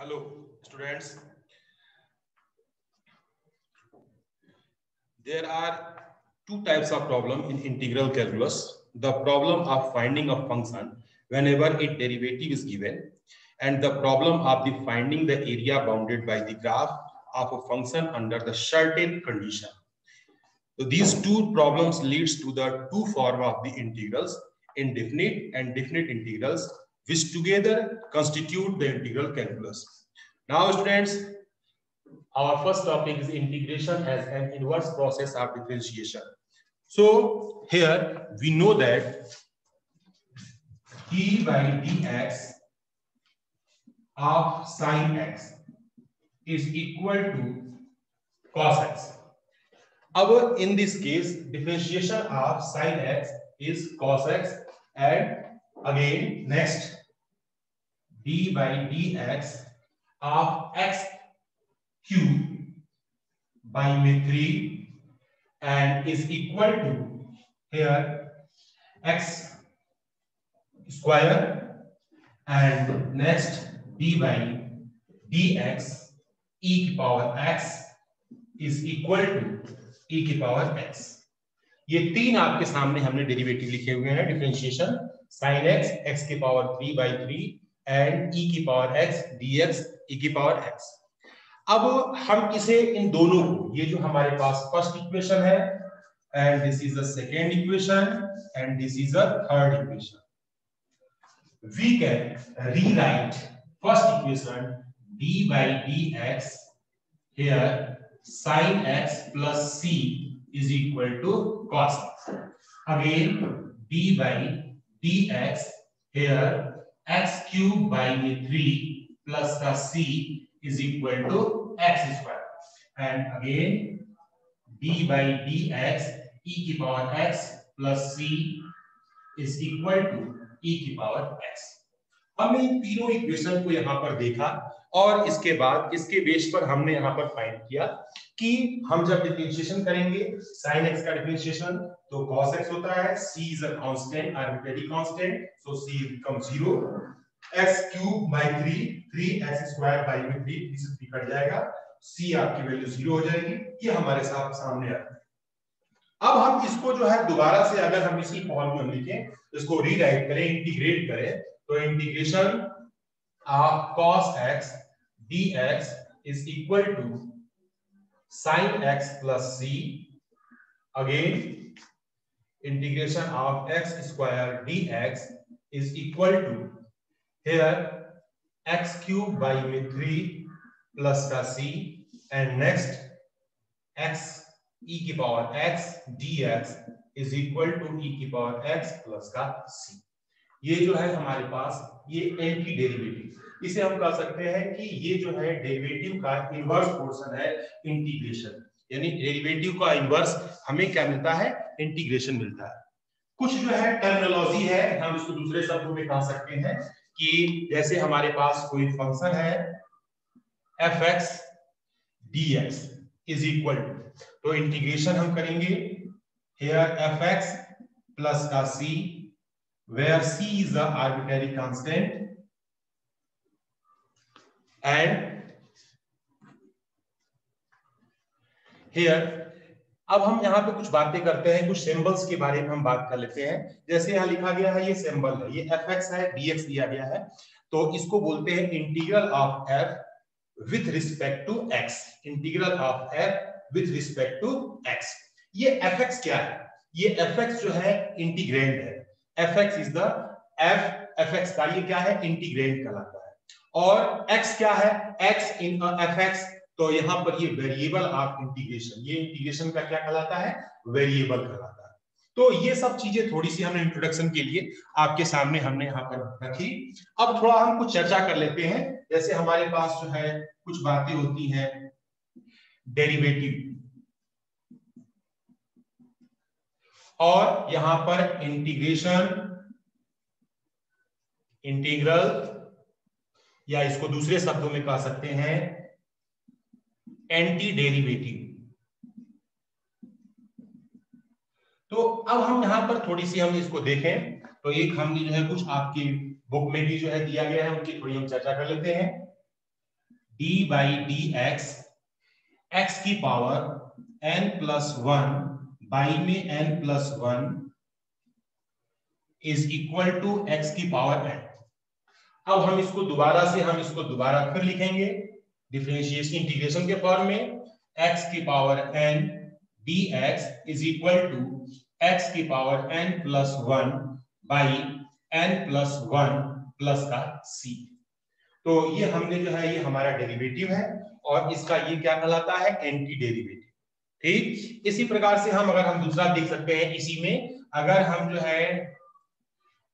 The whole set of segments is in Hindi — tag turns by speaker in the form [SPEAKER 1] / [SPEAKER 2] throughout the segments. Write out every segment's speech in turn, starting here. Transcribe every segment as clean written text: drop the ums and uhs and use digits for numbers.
[SPEAKER 1] Hello, students. There are two types of problem in integral calculus. The problem of finding a function whenever its derivative is given, and the problem of the finding the area bounded by the graph of a function under the certain condition. So these two problems leads to the two form of the integrals, indefinite and definite integrals, which together constitute the integral calculus. Now, students, our first topic is integration as an inverse process of differentiation. So here we know that d by dx of sin x is equal to cos x. Now in this case, differentiation of sin x is cos x, and again next d by dx of x cube by 3 and is equal to here x square, and next d by dx e की power x is equal to e की पावर x. ये तीन आपके सामने हमने डेरिवेटिव लिखे हुए हैं. डिफरेंशिएशन sin x x की पावर 3 by 3 and e की पावर x dx e की पावर x. अब हम इसे इन दोनों को, ये जो हमारे पास फर्स्ट इक्वेशन है and this is the second equation and this is the third equation, we can rewrite first equation d by dx here sin x plus c is equal to cos x. Again d by dx here x cube by 3 plus the c is equal to x square, and again d by dx e की power x plus c is equal to e की पावर x. हमने इन तीनों इक्वेशन को यहाँ पर देखा और इसके बाद इसके बेस पर हमने यहाँ पर फाइंड किया कि हम जब डिफरेंशिएशन करेंगे sin x का डिफरेंशिएशन तो cos x होता है, c is a constant, arbitrary constant, so c becomes 0, x cube by 3x square by 3 इसे कट जाएगा, c आपकी वैल्यू 0 हो जाएगी. ये हमारे सामने आ रहा है. अब हम इसको जो है दोबारा से अगर हम इसी फॉर्म में लिखें, इसको रीराइट करें, इंटीग्रेट करें, तो integration of cos x dx is equal to sin x plus c. Again integration of x square dx is equal to here x cube by 3 plus का c, and next x e की power x dx is equal to e की पावर x plus का c. ये जो है हमारे पास ये एंटी डेरिवेटिव, इसे हम कह सकते हैं कि ये जो है डेरिवेटिव का इनवर्स पोर्शन है इंटीग्रेशन, यानी डेरिवेटिव का इनवर्स हमें क्या मिलता है, इंटीग्रेशन मिलता है. कुछ जो है टर्मिनोलॉजी है, हम इसको दूसरे शब्दों में कह सकते हैं कि जैसे हमारे पास कोई फंक्शन है fx dx is equal to, तो इंटीग्रेशन हम करेंगे here fx plus का c where c is the arbitrary constant, and here अब हम यहाँ पे कुछ बातें करते हैं, कुछ सिंबल्स के बारे में हम बात कर लेते हैं. जैसे यहाँ लिखा गया है, ये सिंबल है, ये fx है, dx दिया गया है, तो इसको बोलते हैं integral of f with respect to x. Integral of f with respect to x. ये fx क्या है, ये fx जो है इंटीग्रेंड है. fx इज द fx का ये क्या है, इंटीग्रेंड कहलाता है. और x क्या है, x इन fx, तो यहाँ पर ये वेरिएबल ऑफ इंटीग्रेशन, ये इंटीग्रेशन का क्या कहलाता है, वेरिएबल कहलाता है. तो ये सब चीजें थोड़ी सी हमने इंट्रोडक्शन के लिए आपके सामने हमने यहाँ पर रखी. अब थोड़ा हम कुछ चर्चा कर लेते हैं. जैसे हमारे पास जो है कुछ बातें होती हैं डेरिवेटिव, और यहां पर इंटीग्रेशन, इंटीग्रल, या इसको दूसरे शब्दों में कह सकते हैं एंटी डेरिवेटिव. तो अब हम यहां पर थोड़ी सी हम इसको देखें, तो एक हमने जो है कुछ आपकी बुक में भी जो है दिया गया है, उनकी थोड़ी हम चर्चा कर लेते हैं. डी बाई डी एक्स की पावर n+1 बाई में n+1 is equal to x की पावर n। अब हम इसको दोबारा फिर लिखेंगे डिफरेंशिएशन इंटीग्रेशन के फॉर्म में, x की power n dx is equal to x की power n+1 by n+1 plus का c। तो ये हमने जो है ये हमारा डेरिवेटिव है और इसका ये क्या कहलाता है, एंटी डेरिवेटिव। ठीक, इसी प्रकार से हम दूसरा देख सकते हैं। इसी में अगर हम जो है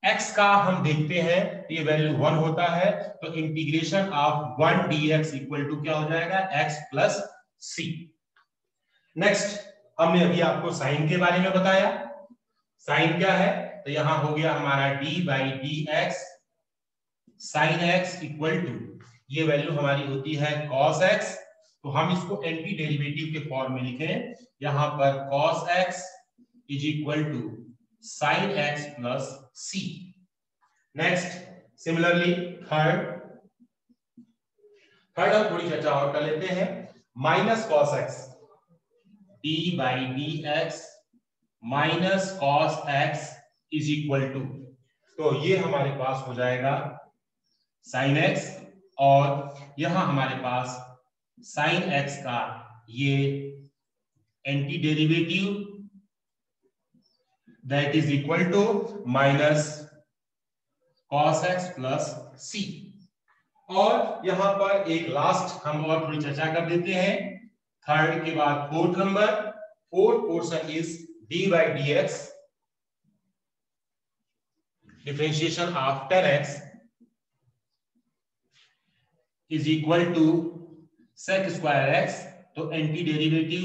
[SPEAKER 1] x का हम देखते हैं ये वैल्यू 1 होता है, तो integration of 1 dx equal to क्या हो जाएगा, x प्लस c। नेक्स्ट, हमने अभी आपको साइन के बारे में बताया। साइन क्या है, तो यहां हो गया हमारा d by d x sine x equal to, ये वैल्यू हमारी होती है cos x। तो हम इसको एंटी डेरिवेटिव के फॉर्म में लिखें, यहां पर cos x is equal to sin x plus c। Next, similarly third हम थोड़ी चर्चा और कर लेते हैं। Minus cos x d by d x minus cos x is equal to, तो ये हमारे पास हो जाएगा sin x, और यहां हमारे पास sin x का ये anti derivative that is equal to minus cos x plus c। और यहां पर एक लास्ट हम और थोड़ी चर्चा कर देते हैं। थर्ड के बाद fourth portion is d by d x differentiation of 10x is equal to sec square x, तो anti derivative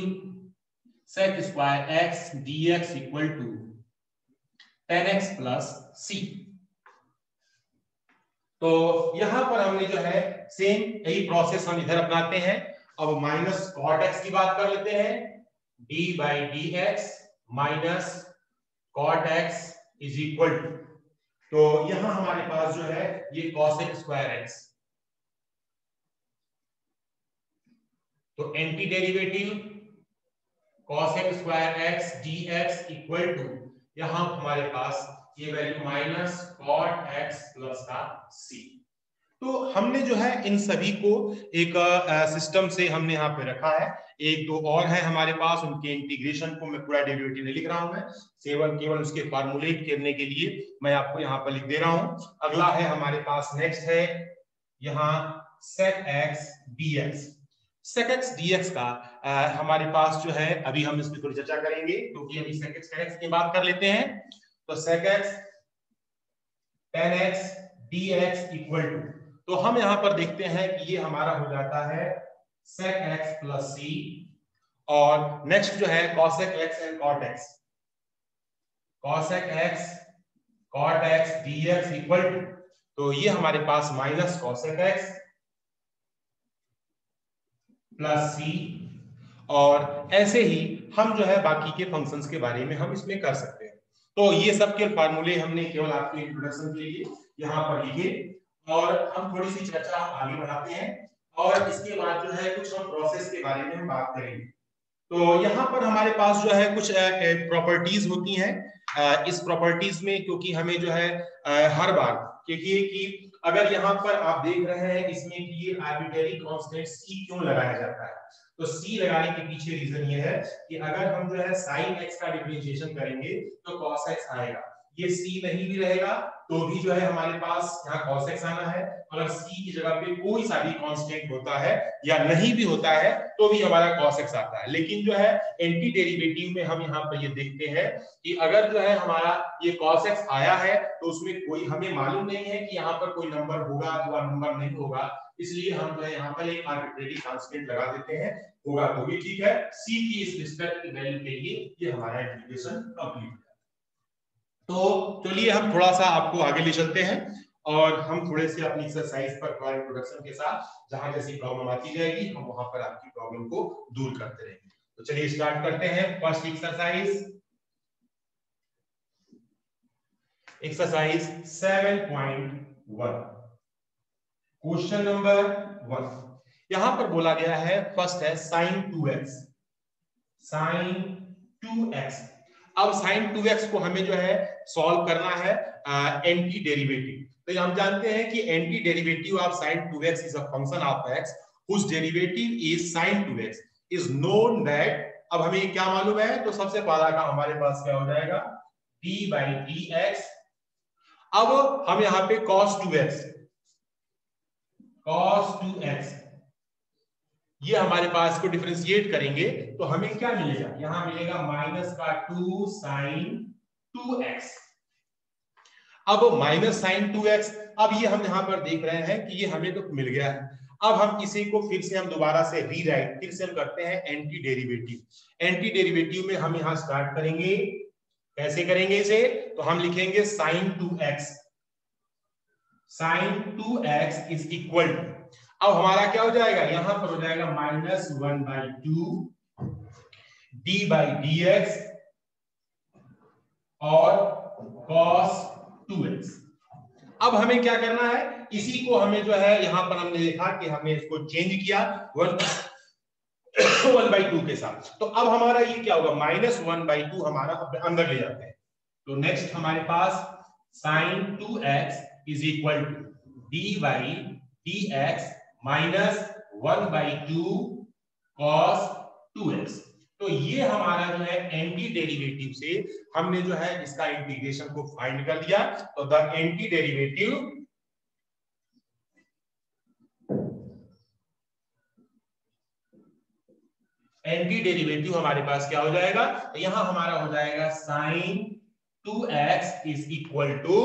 [SPEAKER 1] sec square x dx equal to 10x plus c। तो यहां पर हमने जो है सेम यही प्रोसेस हम इधर अपनाते हैं। अब माइनस cot x की बात कर लेते हैं, d by d x minus cot x is equal to, तो यहां हमारे पास जो है ये cosec स्क्वायर x, तो anti derivative cosec square x dx equal to, यहां हमारे पास ये value minus cot x plus का c। तो हमने जो है इन सभी को एक सिस्टम से हमने यहाँ पे रखा है। एक दो और है हमारे पास, उनके इंटीग्रेशन को मैं पूरा डेरिवेटिव नहीं लिख रहा हूं, मैं केवल उसके फार्मूलेट करने के लिए मैं आपको यहाँ पर लिख दे रहा हूं। अगला है हमारे पास, नेक्स्ट है यहाँ sec x dx। sec x dx का हमारे पास जो है अभी हम इसमें थोड़ी चर्चा करेंगे, क्योंकि अभी sec x की बात कर लेते हैं। तो sec x tan x dx equal to, तो हम यहां पर देखते हैं कि ये हमारा हो जाता है sec x प्लस c, और नेक्स्ट जो है cosec x and cot x, cosec x cot x dx equal to, तो ये हमारे पास minus cosec x plus c, और ऐसे ही हम जो है बाकी के फंक्शंस के बारे में हम इसमें कर सकते हैं। तो ये सब के फार्मूले हमने केवल आपके इंट्रोडक्शन के लिए यहाँ पर लिखे, और हम थोड़ी सी चर्चा आगे बढ़ाते हैं, और इसके बाद जो है कुछ हम प्रोसेस के बारे में हम बात करेंगे। तो यहाँ पर हमारे पास जो है कुछ प्रॉपर्टीज होती हैं। इस प्रॉपर्टीज में क्योंकि हमें जो है हर बार, देखिए कि अगर यहाँ पर आप देख रहे हैं इसमें कि ये आर्बिट्रेरी कांस्टेंट c क्यों लगाया जाता है, तो c लगाने के पीछे रीजन ये है कि अगर हम जो है sin x का डिफरेंशिएशन करेंगे तो cos x आएगा, ये c नहीं भी रहेगा तो भी जो है हमारे पास यहाँ cos x आना है। अगर c की जगह पे कोई सा भी कांस्टेंट होता है या नहीं भी होता है तो भी हमारा cos x आता है। लेकिन जो है एंटी डेरिवेटिव में हम यहाँ पर ये देखते हैं कि अगर जो है हमारा ये cos x आया है तो उसमें कोई हमें मालूम नहीं है कि यहाँ पर कोई नंबर होगा अथवा नंबर नहीं होगा, इसलिए हम जो है यहाँ पर एक आर्बिट्रेरी कांस्टेंट लगा देते हैं, होगा तो भी ठीक है। c की इस रिस्पेक्ट वैल्यू के लिए ये हमारा इंटीग्रेशन कंप्लीट है। तो चलिए हम थोड़ा सा आपको आगे ले चलते हैं, और हम थोड़े से अपनी एक्सरसाइज पर थोड़ा इंट्रोडक्शन के साथ जहां जैसी प्रॉब्लम आती जाएगी हम वहां पर आपकी प्रॉब्लम को दूर करते रहेंगे। तो चलिए स्टार्ट करते हैं। First exercise 7.1, question number 1। यहां पर बोला गया है फर्स्ट है sin 2x, sin 2x। अब sin 2x को हमें जो है सॉल्व करना है एंटी डेरिवेटिव। तो हम जानते हैं कि anti derivative of sin 2x is a function of x whose derivative is sin 2x is known that। अब हमें क्या मालूम है, तो सबसे पहला काम हमारे पास क्या हो जाएगा, d by dx। अब हम यहां पे cos 2x ये हमारे पास को डिफरेंशिएट करेंगे तो हमें क्या मिलेगा, यहां मिलेगा माइनस का 2 sin 2x। अब माइनस sin 2x, अब ये हम यहां पर देख रहे हैं कि ये हमें तो मिल गया है। अब हम इसी को फिर से हम दोबारा से रीराइट, फिर से हम करते हैं एंटी डेरिवेटिव। एंटी डेरिवेटिव में हम यहां स्टार्ट करेंगे, कैसे करेंगे इसे, तो हम लिखेंगे sin 2x, sin 2x is equal to, अब हमारा क्या हो जाएगा, यहां पर हो जाएगा माइनस 1/2 d by dx और cos 2x। अब हमें क्या करना है, इसी को हमें जो है यहां पर हमने देखा कि हमने इसको चेंज किया 1/2 के साथ। तो अब हमारा ये क्या होगा, माइनस 1/2 हमारा अंदर ले जाते हैं। तो नेक्स्ट हमारे पास sin 2x is equal to d by dx minus 1/2 cos 2x। तो ये हमारा जो है एंटी डेरिवेटिव से हमने जो है इसका इंटीग्रेशन को फाइंड कर लिया। तो द एंटी डेरिवेटिव हमारे पास क्या हो जाएगा, तो यहां हमारा हो जाएगा sin 2x is equal to,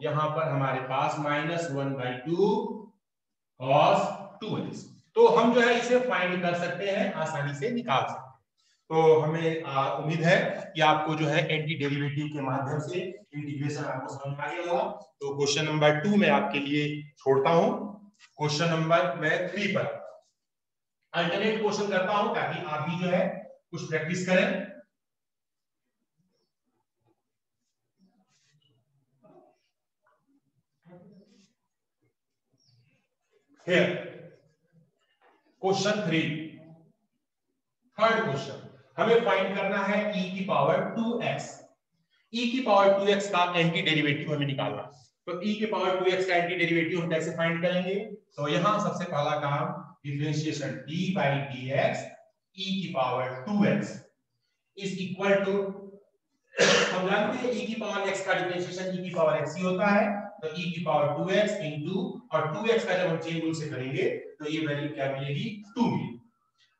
[SPEAKER 1] यहां पर हमारे पास माइनस 1/2 cos 2x। तो हम जो है इसे फाइंड कर सकते हैं, आसानी से निकाल सकते हैं। तो हमें उम्मीद है कि आपको जो है एंटी डेरिवेटिव के माध्यम से इंटीग्रेशन आपको समझ में आ गया होगा। तो क्वेश्चन नंबर 2 में आपके लिए छोड़ता हूं, क्वेश्चन नंबर मैं 3 पर अल्टरनेट क्वेश्चन करता हूं ताकि आप भी जो है कुछ प्रैक्टिस करें। Here, क्वेश्चन 3, थर्ड क्वेश्चन, हमें फाइंड करना है e की पावर 2x। e की पावर 2x का एंटी डेरिवेटिव हमें निकालना। तो e की पावर 2x का एंटी डेरिवेटिव हम कैसे फाइंड करेंगे, तो यहां सबसे पहला काम differentiation d by dx e की power 2x is equal to, हम जानते हैं e की पावर x का डिफरेंशिएशन e की पावर x ही होता है। तो e की पावर 2x इनटू, और 2x का जब हम चेन रूल से करेंगे तो ये वैल्यू क्या मिलेगी, 2 मिलेगी।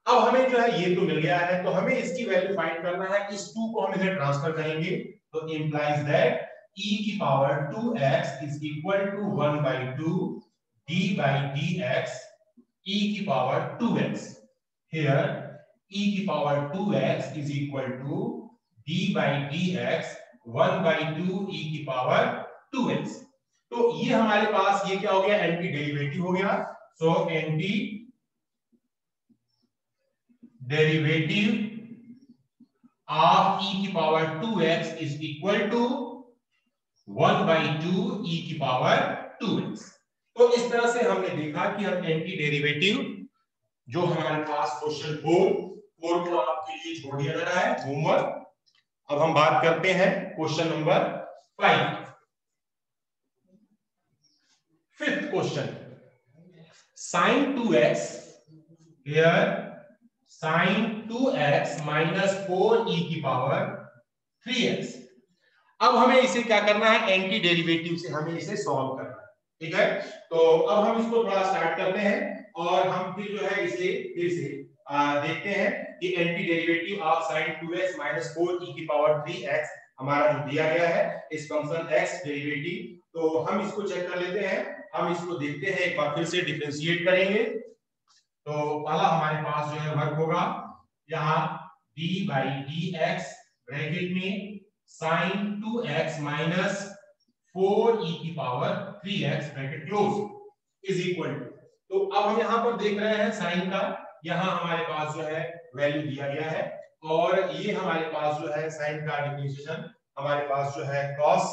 [SPEAKER 1] अब हमें जो है ये तो मिल गया है, तो हमें इसकी वैल्यू फाइंड करना है। इस 2 को हम इधर ट्रांसफर करेंगे तो इंप्लाइज दैट e की power 2x is equal to 1/2 d by dx e की पावर 2x। हियर e की power 2x is equal to d by dx 1/2 e की पावर 2x। तो ये हमारे पास ये क्या हो गया, एंटी डेरिवेटिव हो गया। So anti derivative of e की power 2x is equal to 1/2 e की पावर 2x। तो इस तरह से हमने देखा कि हम एंटी डेरिवेटिव जो हमारे पास क्वेश्चन 4 को आपके लिए छोड़ दिया जा रहा है होमवर्क। अब हम बात करते हैं question number 5, fifth question, sin 2x, here sin 2x minus 4e की पावर 3x। अब हमें इसे क्या करना है, एंटी डेरिवेटिव से हमें इसे सॉल्व करना है, ठीक है। तो अब हम इसको थोड़ा स्टार्ट करते हैं और हम फिर जो है इसे फिर से देखते हैं कि anti derivative of sin 2x minus 4e की पावर 3x हमारा जो दिया गया है इस फंक्शन x डेरिवेटिव। तो हम इसको चेक कर लेते हैं, हम इसको देखते हैं, एक बार फिर से डिफरेंशिएट करेंगे। तो पहला हमारे पास जो है वर्क होगा, यहाँ d by dx ब्रैकेट में sin 2x minus 4e की power 3x bracket close is equal to. तो अब हम यहाँ पर देख रहे हैं साइन का, यहाँ हमारे पास जो है वैल्यू दिया गया है और ये हमारे पास जो है साइन का डिफरेंशिएशन हमारे पास जो है cos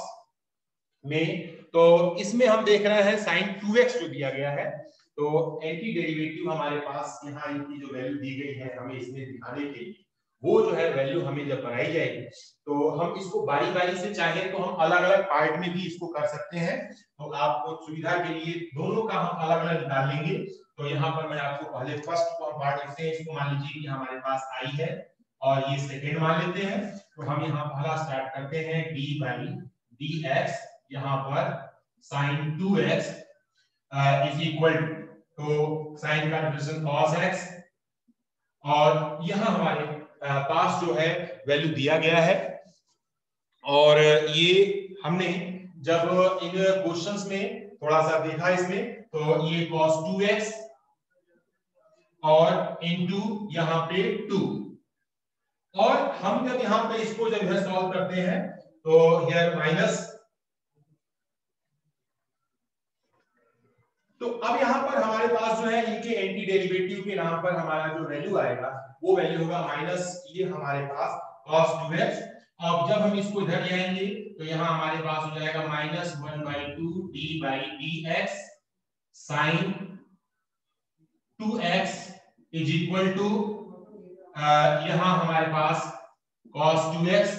[SPEAKER 1] में। तो इसमें हम देख रहे हैं sin 2x जो दिया गया है, तो एंटी डेरिवेटिव हमारे पास यहाँ इनकी जो वैल्यू दी गई है हमें इसमें दिखाने के लिए, वो जो है वैल्यू हमें जब बनाई जाएगी तो हम इसको बारी बारी से चाहे तो हम अलग अलग पार्ट में भी इसको कर सकते हैं। तो आपको सुविधा के लिए दोनों का हम अलग अलग निकाल लेंगे। तो यहाँ पर मैं आपको पहले फर्स्ट पार्ट लिखते हैं, इसको मान लीजिए कि हमारे पास आई है और ये सेकेंड मान लेते हैं। तो हम यहाँ पहला स्टार्ट करते हैं डी बाई डी एक्स, यहाँ पर साइन 2x इज इक्वल तो साइन का डिफरेंस cos x, और यहाँ हमारे पास जो है वैल्यू दिया गया है। और ये हमने जब इन क्वेश्चंस में थोड़ा सा देखा इसमें, तो ये cos 2x और इनटू यहाँ पे 2, और हम जब यहाँ पे इसको जब यह सॉल्व करते हैं तो यह माइनस, तो अब यहाँ पर हमारे पास जो है इनके एंटी डेरिवेटिव के नाम पर हमारा जो वैल्यू आएगा वो वैल्यू होगा माइनस ये हमारे पास cos 2x। अब जब हम इसको इधर ले आएंगे तो यहाँ हमारे पास हो जाएगा minus 1/2 d by d x sine 2x is equal to यहाँ हमारे पास cos 2x,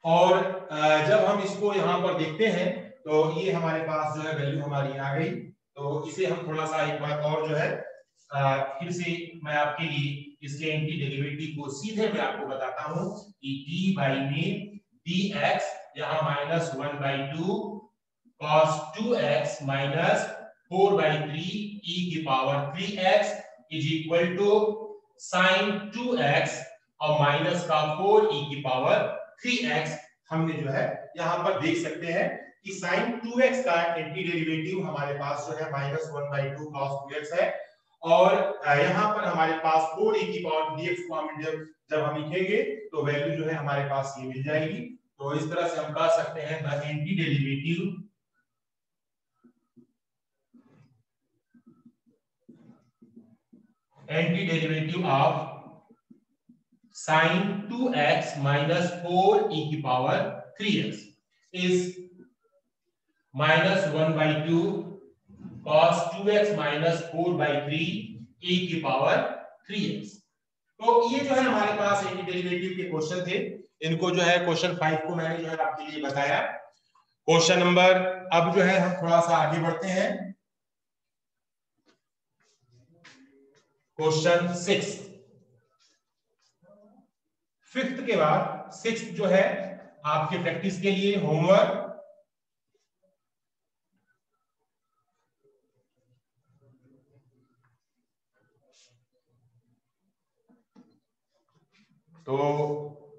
[SPEAKER 1] और जब हम इसको यहाँ पर देखते हैं तो ये हमारे पास जो है वैल्यू हमारी आ गई। तो इसे हम थोड़ा सा एक बार और जो है फिर से मैं आपके लिए इसके एंटी डेरिवेटिव को सीधे मैं आपको बताता हूं कि डी बाई में डी एक्स यहाँ minus 1/2 cos 2x minus 4/3 e की power 3x is equal to sine 2x और माइनस का 4 e की पावर 3x। हमने जो है यहाँ पर देख सकते हैं कि sin 2x का एंटी डेरिवेटिव हमारे पास जो है माइनस 1/2 cos 2x है, और यहाँ पर हमारे पास 4 e की पावर dx को हम जब हम लिखेंगे तो वैल्यू जो है हमारे पास ये मिल जाएगी। तो इस तरह से हम कह सकते हैं the anti derivative of sin 2x minus 4 e की power 3x is minus 1/2 cos 2x minus 4/3 e की पावर 3x। तो ये जो है हमारे पास एंटी डेरिवेटिव के क्वेश्चन थे। इनको जो है क्वेश्चन 5 को मैंने जो है आपके लिए बताया। क्वेश्चन नंबर, अब जो है हम थोड़ा सा आगे बढ़ते हैं। क्वेश्चन 6, फिफ्थ के बाद सिक्स्थ जो है आपके प्रैक्टिस के लिए होमवर्क। तो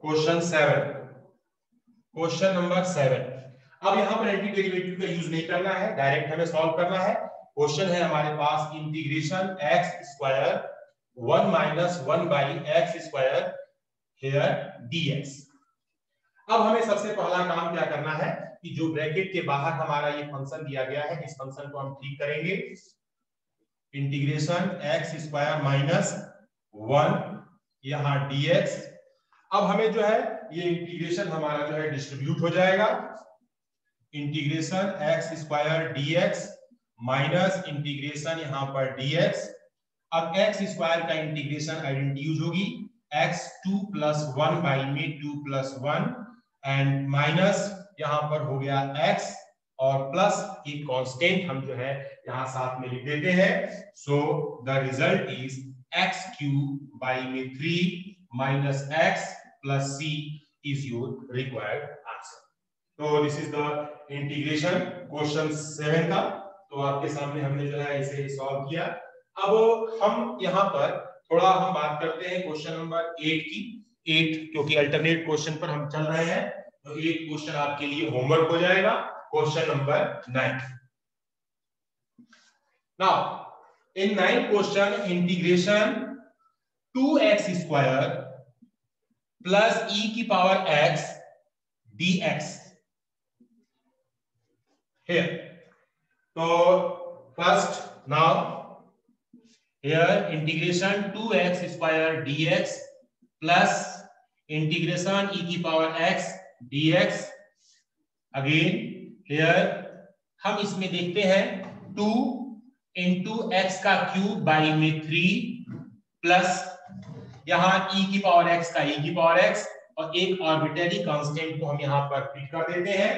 [SPEAKER 1] क्वेश्चन 7, क्वेश्चन नंबर 7, अब यहां पर एंटी डेरिवेटिव का यूज नहीं करना है, डायरेक्ट हमें सॉल्व करना है। क्वेश्चन है हमारे पास integration x square 1 minus 1 by x square here dx। अब हमें सबसे पहला काम क्या करना है कि जो ब्रैकेट के बाहर हमारा ये फंक्शन दिया गया है, इस फंक्शन को हम ठीक करेंगे। इंटीग्रेशन x स्क्वायर माइनस 1 यहाँ dx। अब हमें जो है ये इंटीग्रेशन हमारा जो है डिस्ट्रीब्यूट हो जाएगा। Integration x square dx minus integration यहाँ पर dx। अब x स्क्वायर का इंटीग्रेशन आइडेंटिटी यूज होगी, x 2 plus 1 बाई में 2 plus 1 एंड माइनस यहाँ पर हो गया x और प्लस एक कांस्टेंट हम जो है यहाँ साथ में लिख देते हैं। So the result is x cube by में 3 minus x plus c is your required answer. तो this is the integration question 7 का। तो आपके सामने हमने जो है इसे सॉल्व किया। अब हम यहाँ पर थोड़ा हम बात करते हैं क्वेश्चन नंबर 8 की। 8 क्योंकि अल्टरनेट क्वेश्चन पर हम चल रहे हैं, तो 8 क्वेश्चन आपके लिए होमवर्क हो जाएगा। Question number 9। Now in 9 question integration 2x square plus e की पावर x dx here। तो first now here integration 2x square dx plus integration e की power x dx। Again here हम इसमें देखते हैं 2 इंटू एक्स का क्यूब बाई में 3 प्लस यहां e की पावर x का e की पावर x और एक आर्बिट्रेरी कांस्टेंट को हम यहां पर फिट कर देते हैं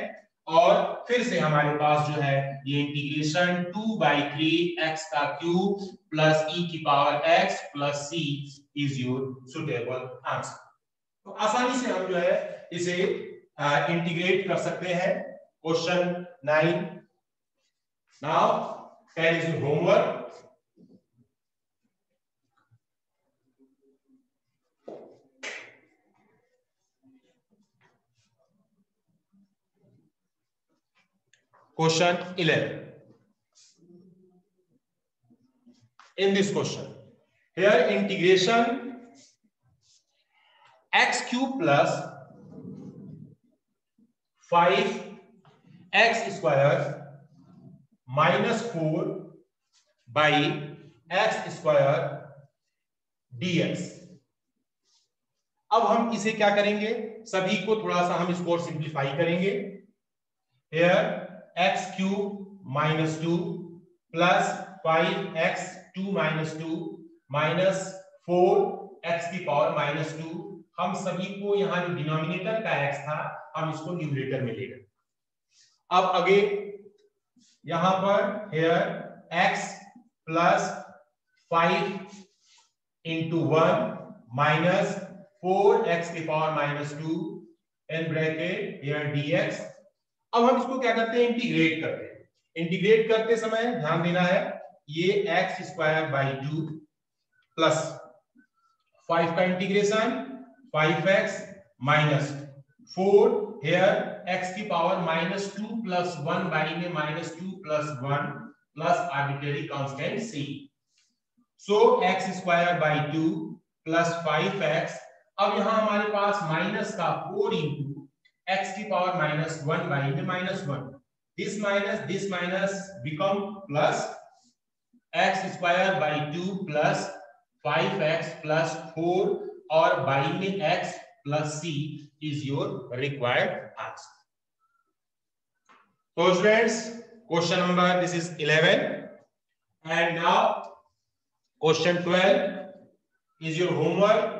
[SPEAKER 1] और फिर से हमारे पास जो है ये इंटीग्रेशन 2/3 x का क्यूब प्लस e की power x plus c is your suitable answer. तो आसानी से हम जो है इसे इंटीग्रेट कर सकते हैं। Question 9 now 10 is homework. Question 11. In this question, here integration x cube plus 5x square minus 4 by x square dx। अब हम इसे क्या करेंगे, सभी को थोड़ा सा हम इसको सिंप्लीफाई करेंगे। here x cube minus 2 plus 5x 2 minus 2 minus 4x की पावर minus 2, हम सभी को यहाँ जो डिनोमिनेटर का x था हम इसको न्यूमरेटर में ले गए। अब आगे यहां पर here x plus 5 into 1 minus 4x की power minus 2 in bracket here dx। अब हम इसको क्या करते हैं, इंटीग्रेट करते हैं। इंटीग्रेट करते समय ध्यान देना है ये x स्क्वायर बाई 2 प्लस 5 का integration 5x minus 4 here x की पावर माइनस 2 प्लस 1 बाई में minus 2 plus 1 plus arbitrary constant c। So x square by 2 plus 5x। अब यहां हमारे पास माइनस का 4 इंटू x की पावर माइनस 1 बाई में minus 1, this minus become plus x square by 2 plus 5x plus 4 और बाई में x plus c is your required answer. So students, question number this is 11 and now question 12 is your homework.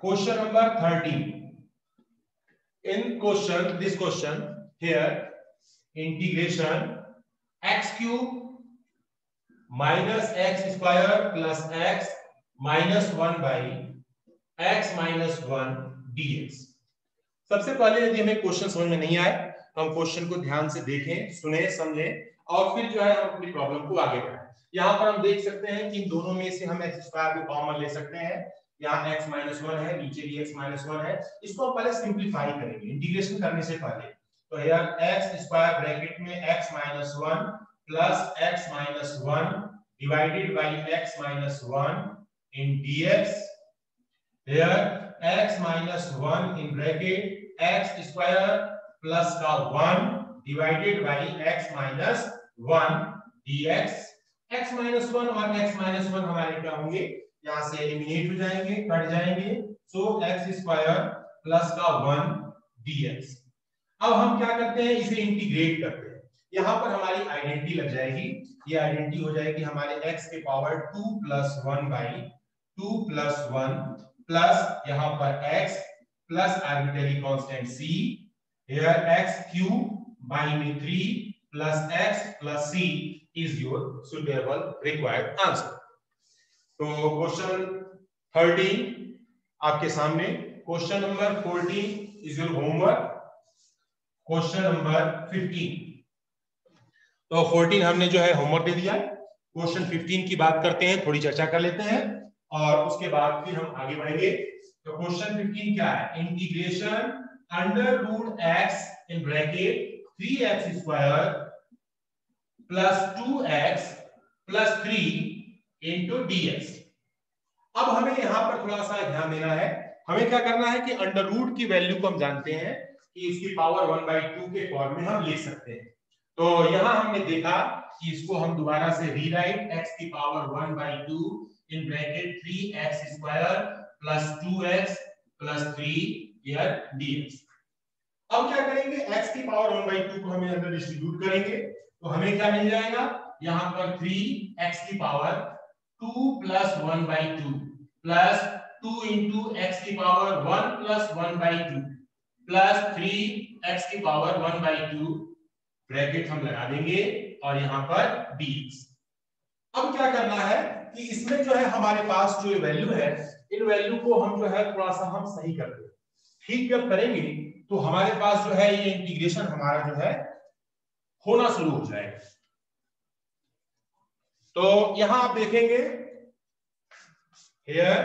[SPEAKER 1] Question number 13. In this question here integration x cube minus x square plus x minus 1 by x minus 1 dx। सबसे पहले यदि हमें क्वेश्चन समझ में नहीं आए हम क्वेश्चन को ध्यान से देखें, सुने, समझें और फिर जो है हम अपनी प्रॉब्लम को आगे बढ़ाएं। यहाँ पर हम देख सकते हैं कि इन दोनों में से हम x स्क्वायर को कॉमन ले सकते हैं। यहाँ x माइनस 1 है, नीचे भी x माइनस 1 है। इसको हम पहले सिंप्लीफाई करेंगे इंटीग्रेशन करने से पहले। तो यार x स्क्वायर ब्रैकेट में x minus 1 plus x minus 1 divided by x minus 1 in dx। here x minus 1 in bracket x square plus का 1 divided by x minus 1 dx। x minus 1 और x माइनस 1 हमारे क्या होंगे, यहां से एलिमिनेट हो जाएंगे, कट जाएंगे। सो x स्क्वायर प्लस का 1 dx। अब हम क्या करते हैं, इसे इंटीग्रेट करते हैं। यहां पर हमारी आइडेंटिटी लग जाएगी, ये आइडेंटिटी हो जाएगी हमारे x के power 2 plus 1 by 2 plus 1 plus यहां पर x plus arbitrary constant c। Here x cube by में 3 plus x plus c is your suitable required answer. तो क्वेश्चन 13 आपके सामने। Question number 14 is your homework. Question number 15। तो 14 हमने जो है होमवर्क दे दिया। क्वेश्चन 15 की बात करते हैं, थोड़ी चर्चा कर लेते हैं और उसके बाद फिर हम आगे बढ़ेंगे। तो क्वेश्चन 15 क्या है, integration under root x in bracket 3x square plus 2x plus 3 into dx। अब हमें यहां पर थोड़ा सा ध्यान देना है, हमें क्या करना है कि अंडर रूट की वैल्यू को हम जानते हैं कि इसकी पावर 1/2 के फॉर्म में हम लिख सकते हैं। तो यहां हमने देखा कि इसको हम दोबारा से रीराइट x की power 1/2 in bracket 3x square plus 2x plus 3 here dx। अब क्या करेंगे, x की पावर 1/2 को हमें अंदर डिस्ट्रीब्यूट करेंगे तो हमें क्या मिल जाएगा, यहां पर 3x की power 2 plus 1/2 plus 2 into x की पावर 1 प्लस 1/2 प्लस 3x की पावर 1/2 ब्रैकेट हम लगा देंगे और यहां पर dx। अब क्या करना है कि इसमें जो है हमारे पास जो वैल्यू है, इन वैल्यू को हम जो है थोड़ा सा हम सही कर देंगे। ठीक जब करेंगे तो हमारे पास जो है ये इंटीग्रेशन हमारा जो है होना शुरू हो जाएगा। तो यहां आप देखेंगे हियर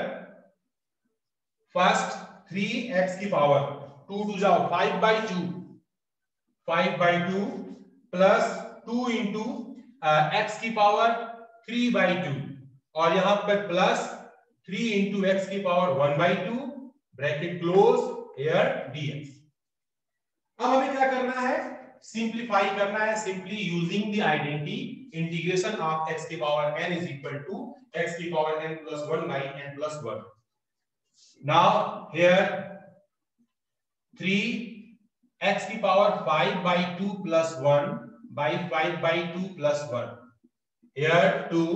[SPEAKER 1] फर्स्ट 3x की पावर 2 टू जाओ 5/2 प्लस 2 इंटू x की पावर 3/2 और यहां पर प्लस 3 इंटू x की power 1/2 bracket close here dx। अब हमें क्या करना है, सिंप्लीफाई करना है simply using the identity integration of x की power n is equal to x की power n plus 1 by n plus 1। Now here 3x की power 5/2 plus 1 by 5/2 plus 1 here 2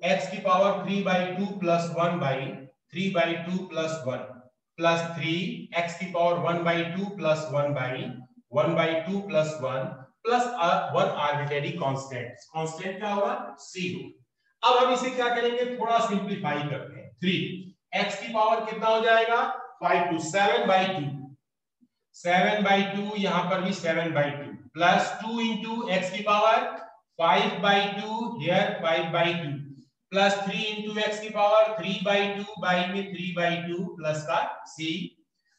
[SPEAKER 1] x की power 3/2 plus 1 by 3/2 plus 1 plus 3 x की power 1/2 plus 1 by 1/2 plus 1 plus 1 arbitrary constant. Constant क्या होगा, c होगा। अब हम इसे क्या करेंगे, थोड़ा सिंपलीफाई करते हैं। 3 x की पावर कितना हो जाएगा 5 टू 7/2 7/2 यहां पर भी 7/2 प्लस 2 इंटू x की power 5/2 here 5/2 plus 3 into x की पावर 3/2 बाई में 3/2 प्लस का c।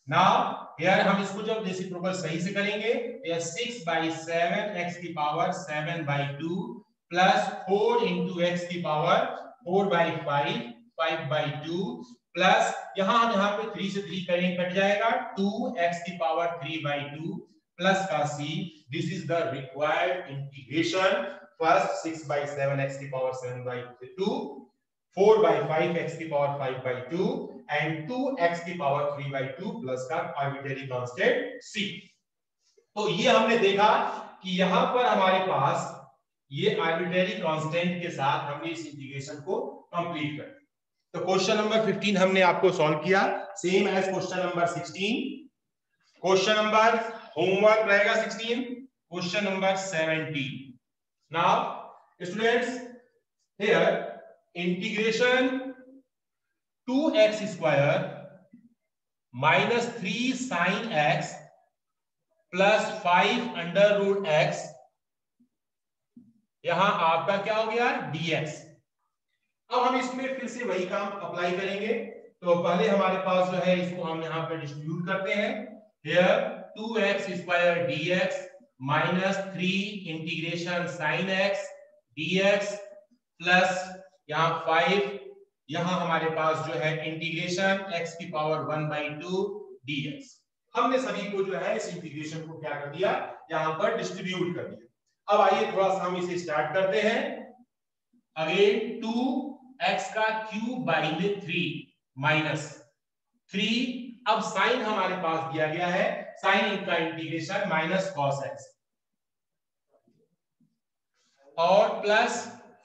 [SPEAKER 1] नाउ here हम इसको जब रेसिप्रोकल सही से करेंगे ये 6/7 x की पावर 7/2 प्लस 4 इंटू x की पावर 4/5 5/2 प्लस यहां पे 3 से 3 करेंगे कट जाएगा 2x की पावर 3/2 प्लस का c। This is the required integration. First 6/7 x की पावर 7/2 4/5 x की पावर 5/2 एंड 2x की पावर 3/2 प्लस का आर्बिट्रेरी कांस्टेंट c। तो ये हमने देखा कि यहां पर हमारे पास ये आर्बिट्रेरी कांस्टेंट के साथ हमने इस इंटीग्रेशन को कंप्लीट कर दिया। तो क्वेश्चन नंबर 15 हमने आपको सॉल्व किया same as question number 16। Question number homework रहेगा 16, question number 17। Now students here integration 2x square minus 3 sine x plus 5 under root x, यहां आपका क्या हो गया dx। अब हम इसमें फिर से वही काम अप्लाई करेंगे। तो पहले हमारे पास जो है इसको हम यहां पे डिस्ट्रीब्यूट करते हैं। Here 2x square dx minus 3 integration sine x dx plus यहां 5, यहां हमारे पास जो है इंटीग्रेशन x की पावर 1/2 dx। हमने सभी को जो है इस इंटीग्रेशन को क्या कर दिया, यहां पर डिस्ट्रीब्यूट कर दिया। अब आइए थोड़ा सा हम इसे स्टार्ट करते हैं। अगेन 2x का क्यूब बाई में 3 माइनस 3, अब साइन हमारे पास दिया गया है, साइन का इंटीग्रेशन माइनस कॉस x और प्लस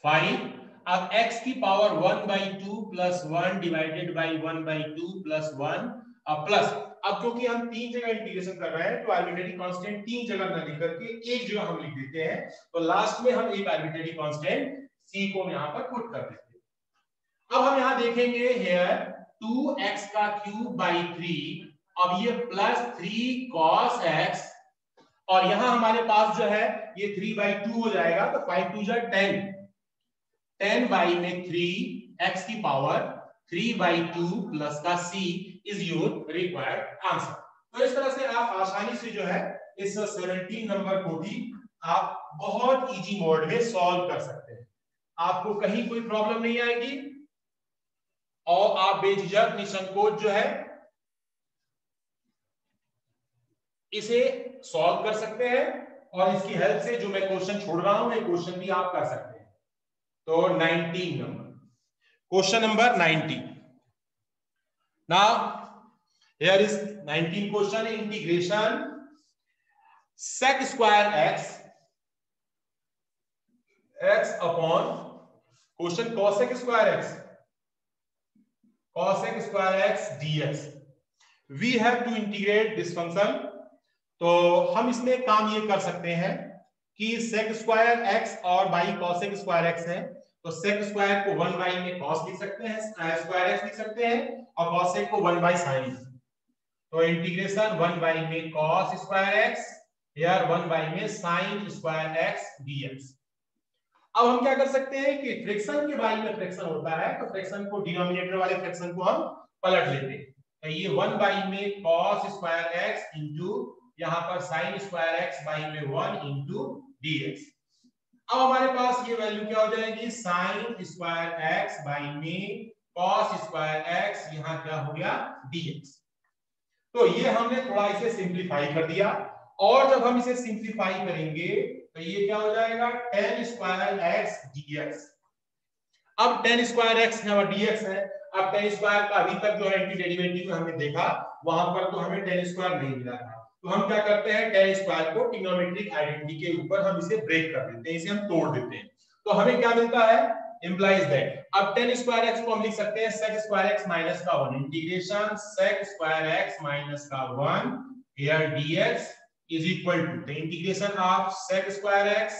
[SPEAKER 1] 5, अब x की power 1/2 plus 1 divided by 1/2 plus 1 अब प्लस, अब क्योंकि हम 3 जगह इंटीग्रेशन कर रहे हैं तो आर्बिट्रेरी कांस्टेंट 3 जगह न लिख करके एक जगह हम लिख देते हैं। तो लास्ट में हम एक आर्बिट्रेरी कांस्टेंट c को यहां पर पुट कर देते हैं। अब हम यहां देखेंगे हियर 2x का क्यूब बाई 3, अब ये प्लस 3 cos x और यहां हमारे पास जो है ये 3/2 हो जाएगा तो 5 2 जा 10 बाई में 3 x की पावर 3/2 प्लस का c is your required answer. तो इस तरह से आप आसानी से जो है इस 17 नंबर को भी आप बहुत इजी मोड में सॉल्व कर सकते हैं। आपको कहीं कोई प्रॉब्लम नहीं आएगी और आप बेझिझक निसंकोच जो है इसे सॉल्व कर सकते हैं। और इसकी हेल्प से जो मैं क्वेश्चन छोड़ रहा हूं, ये क्वेश्चन भी आप कर सकते हैं। तो 19 number, question number 19। Now here is 19 question, integration sec square x upon question cosec square x dx. We have to integrate this function. तो हम इसमें काम ये कर सकते हैं कि sec स्क्वायर x और बाई cosec स्क्वायर x है, तो sec स्क्वायर को 1 बाई में cos लिख सकते हैं, स्क्वायर x लिख सकते हैं, और cosec को 1 बाई sin। तो इंटीग्रेशन 1 बाई में cos स्क्वायर x या 1 बाई में sin स्क्वायर x dx। अब हम क्या कर सकते हैं कि फ्रैक्शन के बाई में फ्रैक्शन होता है, तो फ्रैक्शन को डिनोमिनेटर वाले फ्रैक्शन को हम पलट लेते हैं। तो ये 1 बाई में cos स्क्वायर x इंटू यहां पर sin स्क्वायर x बाई में 1 इंटू dx। अब हमारे पास ये वैल्यू क्या हो जाएगी, sin स्क्वायर x बाई में cos स्क्वायर x, यहां क्या हो गया dx। तो ये हमने थोड़ा इसे सिंप्लीफाई कर दिया, और जब हम इसे सिंप्लीफाई करेंगे तो ये क्या हो जाएगा, tan स्क्वायर x dx। अब tan स्क्वायर x है और dx है। अब tan स्क्वायर का अभी तक जो है एंटी डेरिवेटिव हमने देखा, वहां पर तो हमें tan स्क्वायर नहीं मिला था, तो हम क्या करते हैं, tan स्क्वायर को ट्रिग्नोमेट्रिक आइडेंटिटी के ऊपर हम इसे ब्रेक कर देते हैं, इसे हम तोड़ देते हैं। तो हमें क्या मिलता है, implies that। अब tan स्क्वायर x को हम लिख सकते हैं sec स्क्वायर x माइनस का 1 integration sec square x minus का 1 here dx is equal to the integration of sec square x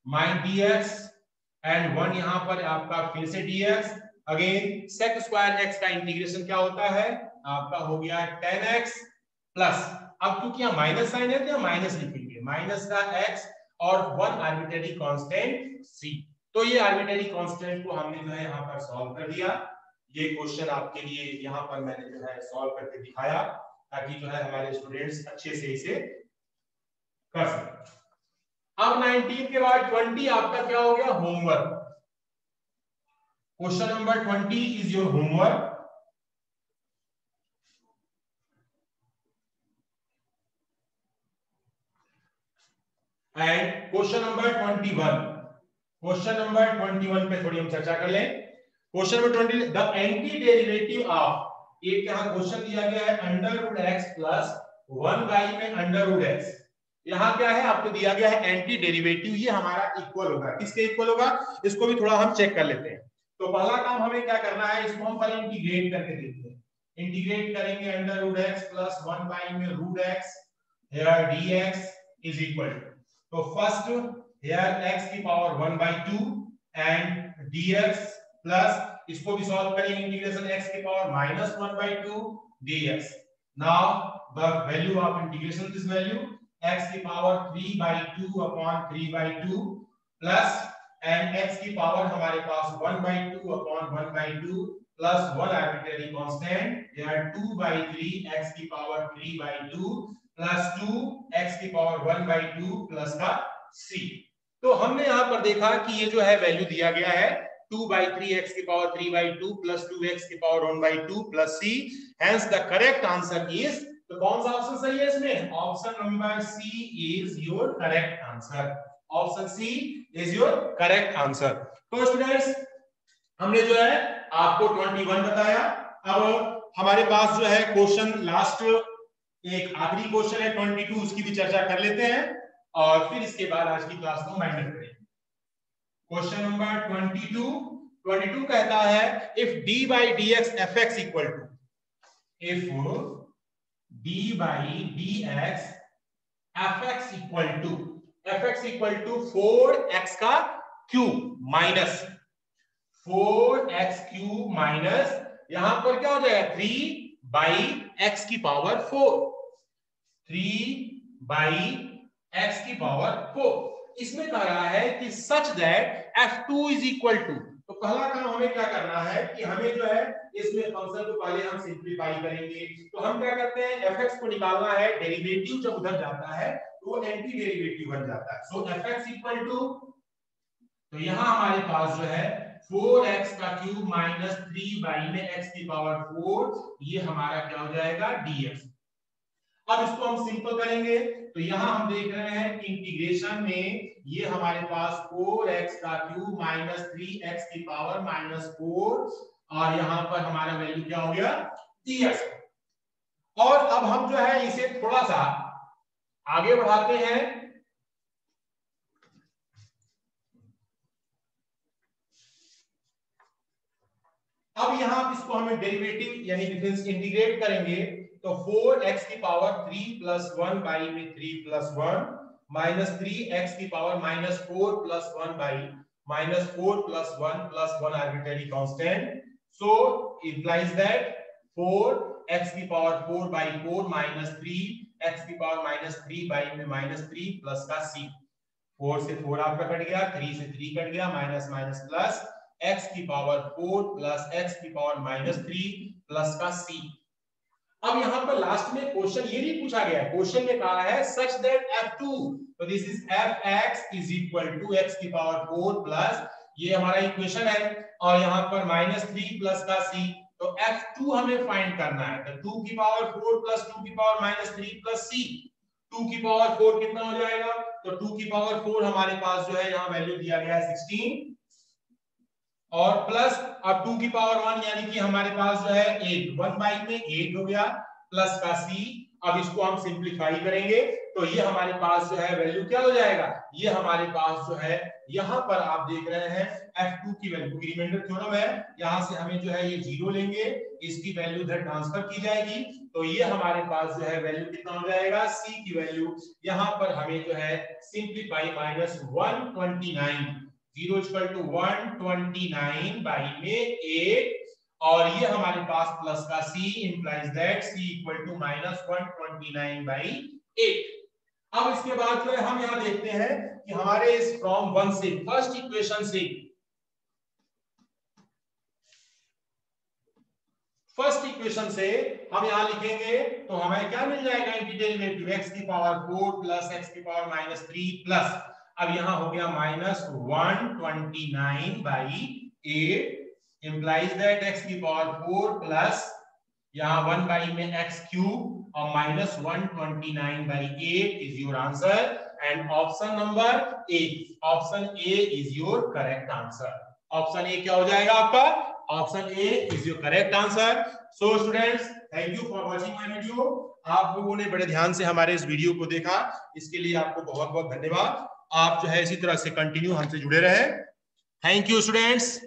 [SPEAKER 1] minus dx and 1 यहां पर आपका फिर से dx, again sec square x का इंटीग्रेशन क्या होता है, आपका हो गया tan x प्लस, अब क्योंकि यहां माइनस साइन है तो यहां माइनस लिखेंगे, माइनस का x और 1 आर्बिट्रेरी कांस्टेंट c। तो ये आर्बिट्रेरी कांस्टेंट को हमने जो है यहां पर सॉल्व कर दिया। ये क्वेश्चन आपके लिए यहां पर मैंने जो है सॉल्व करके दिखाया, ताकि जो है हमारे स्टूडेंट्स अच्छे से इसे कर सकते। अब 19 के बाद 20 आपका क्या हो गया, homework. Question number 20 is your homework. And question number 21, question number 21 पे थोड़ी हम चर्चा कर लें। Question number 20, the anti derivative of, एक यहां क्वेश्चन दिया गया है under root x plus 1 by में अंडर रूट x। यहां क्या है, आपको दिया गया है एंटी डेरिवेटिव, ये हमारा इक्वल होगा, किसके इक्वल होगा, इसको भी थोड़ा हम चेक कर लेते हैं। तो पहला काम हमें क्या करना है, इसको हम पहले इंटीग्रेट करके देखते हैं। इंटीग्रेट करेंगे under root x plus 1 by में root x, here dx is equal to, तो फर्स्ट हियर x की power 1 by 2 and dx plus, इसको भी सॉल्व करेंगे, इंटीग्रेशन x की power minus 1 by 2 dx। Now the value of integration, this value x की power 3 by 2 upon 3 by 2 plus, and x की पावर हमारे पास 1 by 2 upon 1 by 2 plus 1 arbitrary constant, यार 2 बाई 3 x की पावर 3 बाई 2 प्लस 2 x की पावर 1 बाई 2 प्लस का c। तो हमने यहां पर देखा कि ये जो है वैल्यू दिया गया है 2 बाई 3 x की पावर 3 बाई 2 प्लस 2 x की power 1 by 2 plus c। Hence the correct answer is, तो कौन सा ऑप्शन सही है इसमें, option number C is your correct answer. Option C is your correct answer. तो स्टूडेंट्स, हमने जो है आपको 21 बताया। अब हमारे पास जो है क्वेश्चन लास्ट, एक आखिरी क्वेश्चन है 22, उसकी भी चर्चा कर लेते हैं और फिर इसके बाद आज की क्लास को वाइंड अप करेंगे। क्वेश्चन नंबर 22 कहता है if d by dx fx equal to, if d by dx fx equal to 4x का cube minus 4x cube minus, यहां पर क्या हो जाएगा 3 बाई x की पावर 4, 3 बाई x की पावर 4। इसमें कह रहा है कि such that f2 is equal to, तो पहला काम हमें क्या करना है कि हमें जो है इसमें फंक्शन को पहले हम सिंप्लीफाई करेंगे। तो हम क्या करते हैं, fx को निकालना है, डेरिवेटिव जब उधर जाता है तो वो एंटी डेरिवेटिव बन जाता है। सो fx इक्वल टू, तो यहां हमारे पास जो है 4x का क्यूब माइनस 3 बाई में x की पावर 4, ये हमारा क्या हो जाएगा dx। अब इसको हम सिंपल करेंगे तो यहां हम देख रहे हैं इंटीग्रेशन में ये हमारे पास 4x का क्यूब माइनस 3x की पावर माइनस 4 और यहां पर हमारा वैल्यू क्या हो गया dx। और अब हम जो है इसे थोड़ा सा आगे बढ़ाते हैं। अब यहां इसको हमें डेरिवेटिव यानी डिफरेंस इंटीग्रेट करेंगे तो 4x की पावर 3 प्लस 1 बाई में 3 प्लस 1 माइनस 3x की power minus 4 plus 1 by minus 4 plus 1 arbitrary constant. So implies that 4x की पावर 4 बाई 4 माइनस 3x की पावर माइनस 3 बाई में माइनस 3 प्लस का c। 4 से 4 आपका कट गया, 3 से 3 कट गया, माइनस माइनस प्लस x की पावर 4 प्लस x की पावर माइनस 3 प्लस का c। अब यहां पर लास्ट में क्वेश्चन ये नहीं पूछा गया है, क्वेश्चन में कहा है सच दैट f2 तो this is fx is equal to x की पावर 4 प्लस ये हमारा इक्वेशन है और यहां पर माइनस 3 प्लस का c। तो f2 हमें फाइंड करना है तो 2 की पावर 4 प्लस 2 की पावर माइनस 3 प्लस c। 2 की पावर 4 कितना हो जाएगा तो 2 की पावर 4 हमारे पास जो है यहां वैल्यू दिया गया है 16 और प्लस अब 2 की पावर 1 यानी कि हमारे पास जो है 8 1 बाई में 8 हो गया प्लस का c। अब इसको हम सिंपलीफाई करेंगे तो ये हमारे पास जो है वैल्यू क्या हो जाएगा ये हमारे पास जो है यहां पर आप देख रहे हैं f2 की वैल्यू की रिमाइंडर थ्योरम है यहां से हमें जो है ये 0 लेंगे इसकी वैल्यू इधर ट्रांसफर की जाएगी तो ये हमारे पास जो है वैल्यू कितना हो जाएगा c की वैल्यू यहां पर हमें जो है simplify minus 129 0 equal to 129 by में 8 और ये हमारे पास प्लस का c implies that c equal to minus 129 by 8। अब इसके बाद जो है हम यहां देखते हैं कि हमारे इस फ्रॉम 1 से फर्स्ट इक्वेशन से हम यहां लिखेंगे तो हमें क्या मिल जाएगा इंटीग्रेटिव x की पावर 4 प्लस x की पावर माइनस 3 प्लस अब यहां हो गया minus 129 by 8 implies that x की पावर 4 प्लस यहां 1 बाई में x क्यूब और minus 129 by 8 is your answer and option number A option A is your correct answer. Option A क्या हो जाएगा आपका option A is your correct answer. So students thank you for watching my video. आप लोगों ने बड़े ध्यान से हमारे इस वीडियो को देखा इसके लिए आपको बहुत बहुत धन्यवाद। आप जो है इसी तरह से कंटिन्यू हमसे जुड़े रहे। Thank you students.